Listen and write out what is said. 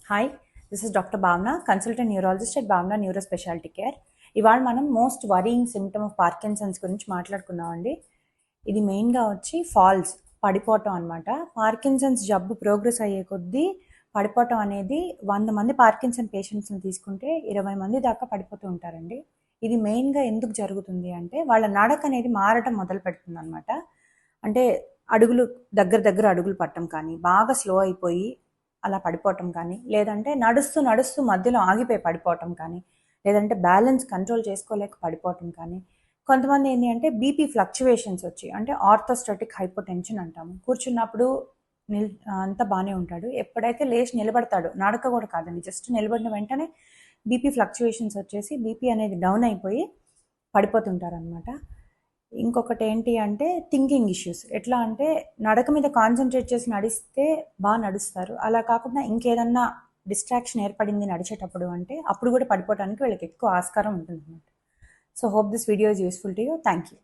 Hi, this is doctor భావన, consultant neurologist at భావన neuro speciality care. ఇవాళ మనం most worrying symptom of Parkinson's గురించి మాట్లాడుకుందామండి. ఇది మెయిన్గా వచ్చి ఫాల్స్, పడిపోవటం అనమాట. పార్కిన్సన్స్ జబ్బు ప్రోగ్రెస్ అయ్యే కొద్దీ పడిపోవటం అనేది 100 మంది పార్కిన్సన్ పేషెంట్స్ని తీసుకుంటే 20 మంది దాకా పడిపోతూ ఉంటారండి. ఇది మెయిన్గా ఎందుకు జరుగుతుంది అంటే వాళ్ళ నడక అనేది మారటం మొదలు పెడుతుంది అనమాట. అంటే అడుగులు దగ్గర దగ్గర అడుగులు పట్టడం కానీ, బాగా స్లో అయిపోయి అలా పడిపోవటం కానీ, లేదంటే నడుస్తూ నడుస్తూ మధ్యలో ఆగిపోయి పడిపోవటం కానీ, లేదంటే బ్యాలెన్స్ కంట్రోల్ చేసుకోలేక పడిపోవటం కానీ, కొంతమంది ఏంటి అంటే బీపీ ఫ్లక్చువేషన్స్ వచ్చి, అంటే ఆర్థోస్టాటిక్ హైపోటెన్షన్ అంటాము. కూర్చున్నప్పుడు అంతా బాగానే ఉంటాడు, ఎప్పుడైతే లేచి నిలబడతాడు, నడక కూడా కాదండి, జస్ట్ నిలబడిన వెంటనే బీపీ ఫ్లక్చువేషన్స్ వచ్చేసి బీపీ అనేది డౌన్ అయిపోయి పడిపోతుంటారు అనమాట. ఇంకొకటి ఏంటి అంటే థింకింగ్ ఇష్యూస్. ఎట్లా అంటే నడక మీద కాన్సన్ట్రేట్ చేసి నడిస్తే బాగా నడుస్తారు, అలా కాకుండా ఇంకేదన్నా డిస్ట్రాక్షన్ ఏర్పడింది నడిచేటప్పుడు అంటే అప్పుడు కూడా పడిపోవడానికి వీళ్ళకి ఎక్కువ ఆస్కారం ఉంటుంది అనమాట. So hope this video is useful to you. Thank you.